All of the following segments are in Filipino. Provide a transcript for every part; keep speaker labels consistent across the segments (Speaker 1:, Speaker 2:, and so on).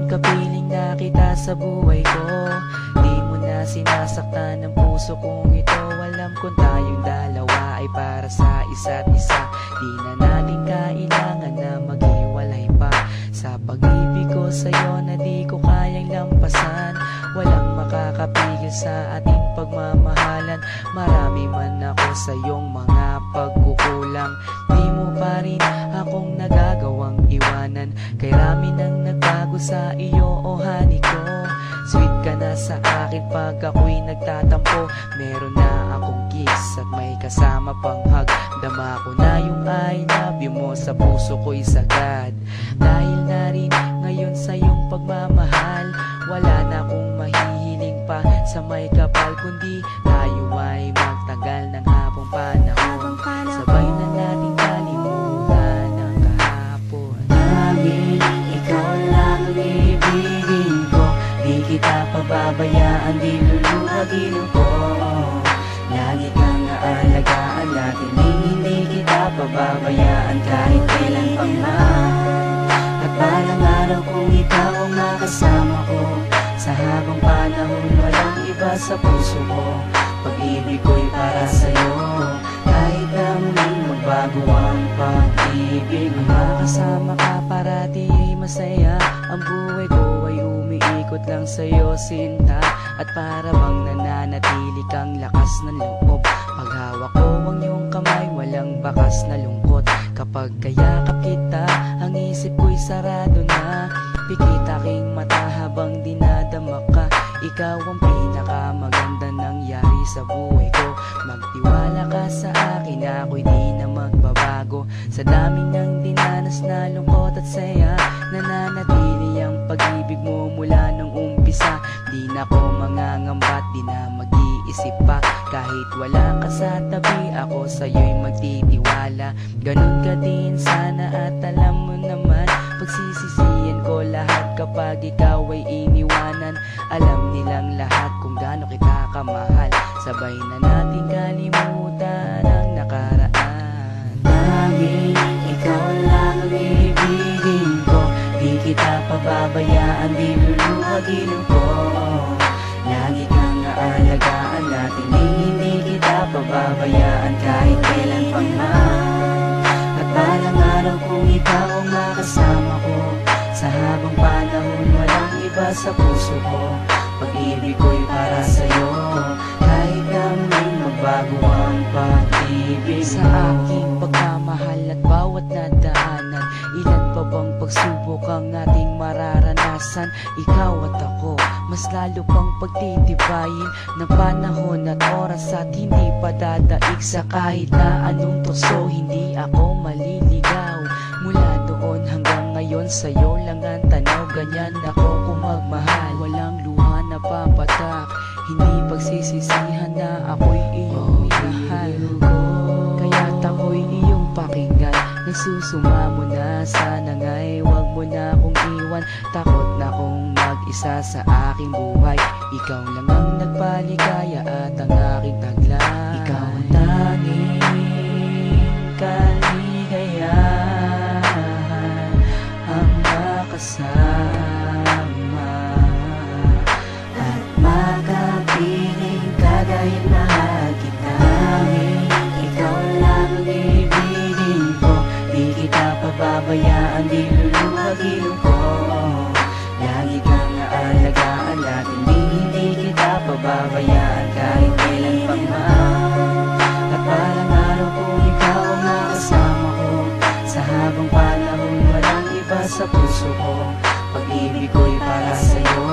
Speaker 1: kapiling na kita sa buhay ko. Di mo na sinasaktan ng puso kong ito. Alam kong tayong dalawa ay para sa isa't isa. Di na natin kailangan na maghiwalay pa. Sa pag-ibig ko sa'yo na di ko kayang lampasan. Walang makakapigil sa ating pagmamahalan. Marami man ako sa iyong mga pagkukulang, di mo pa rin akong nagagawang iwanan. Kay rami nang nagbago sa iyo, oh honey ko. Sweet ka na sa akin pag ako'y nagtatampo. Meron na akong kiss at may kasama pang hug. Dama ko na yung I love you mo sa puso ko'y sagad. Dahil na rin ngayon sa iyong pagmamahal, wala na akong mahihiling pa sa may kapal, kundi tayo ay magtagal ng habang panahon. Sabay na natin kalimutan ang kahapon.
Speaker 2: Laging ikaw lang ang ibigin ko. Di kita pababayaan, di luluhagin ko. Lagi kang aalagaan natin, hindi kita pababayaan kahit kailan pa man. At balang araw kung ikaw ang makasama ko, sa habang panahon walang iba sa puso ko. Pag-ibig ko'y para sa'yo, kahit na muling magbago ang pag-ibig mo.
Speaker 1: Kasama ka parati ay masaya. Ang buhay ko ay umiikot lang sa'yo, sinta. At para bang nananatili kang lakas ng loob. Paghawak ko ang iyong kamay, walang bakas na lungkot. Kapag kayakap kita, ang isip ko'y sarado na. Pikit aking mata habang dinadama ka. Ikaw ang pinakamaganda nangyari sa buhay ko. Magtiwala ka sa akin, ako'y di na magbabago. Sa dami ng dinanas na lungkot at saya, nananatili ang pag-ibig mo mula nung umpisa. Di na ko mangangambat, di na mag-iisip pa. Kahit wala ka sa tabi, ako sa'yo'y magtitiwala. Ganun ka din sana at alam mo naman, pagsisisihan ko lahat kapag ikaw ay iniwanan. Alam nilang lahat kung gaano kita kamahal. Sabay na natin kalimutan ang nakaraan.
Speaker 2: Laging ikaw lang ang ibigin ko. Di kita pababayaan, di luluhagin ko. Lagi kang aalagaan natin, hindi kita pababayaan kahit kailan pa man. At balang araw kung ikaw ang makasama ko, sa habang panahon walang iba sa puso ko. Pag-ibig ko'y para sa'yo, kahit na muling magbago ang pag-ibig mo.
Speaker 1: Sa aking pagmamahal at bawat nadaanan, ilan pa bang pagsubok ang ating mararanasan? Ikaw at ako, mas lalo pang pagtitibayin ng panahon at oras, at hindi pa dadaig sa kahit na anong tukso. Hindi ako maliligaw mula doon hanggang ngayon, sa'yo lang ang tanaw. Ganyan ako kung magmahal, walang luha na papatak. Hindi pagsisisihan na ako'y iyong minahal. Kaya't ako'y iyong pakinggan. Nagsusumamo na, sana nga'y wag mo na akong iwan. Takot na kong mag-isa sa aking buhay. Ikaw lang ang nagpaligaya at ang aking taglay.
Speaker 2: Ikaw ang tanging kaligayahan, ang makasama at makapiling kahit mahal kita. Ikaw lang ang ibigin ko. Di kita pababayaan, di luluhagin ko. Lagi kang aalagaan natin, hindi kita pababayaan kahit kailan pa man. At balang araw kung ikaw ang makasama ko, sa habang panahon walang iba sa puso ko. Pag-ibig ko'y para sa'yo,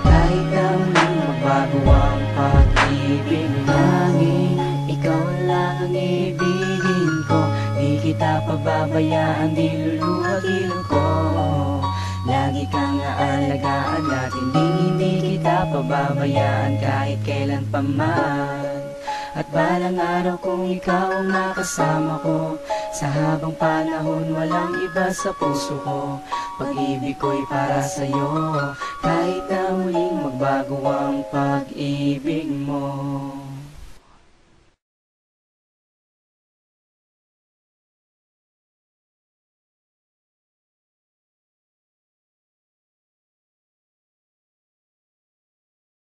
Speaker 2: kahit na muling magbago ang pag-ibig mo. Tanging ikaw lang ang ibigin ko. Di kita pababayaan, di luluhagin ko. Lagi kang aalagaan natin, hindi kita pababayaan kahit kailan pa man. At balang araw kung ikaw ang makasama ko, sa habang panahon walang iba sa puso ko. Pag-ibig ko'y para sa'yo, kahit na muling magbago ang pag-ibig mo.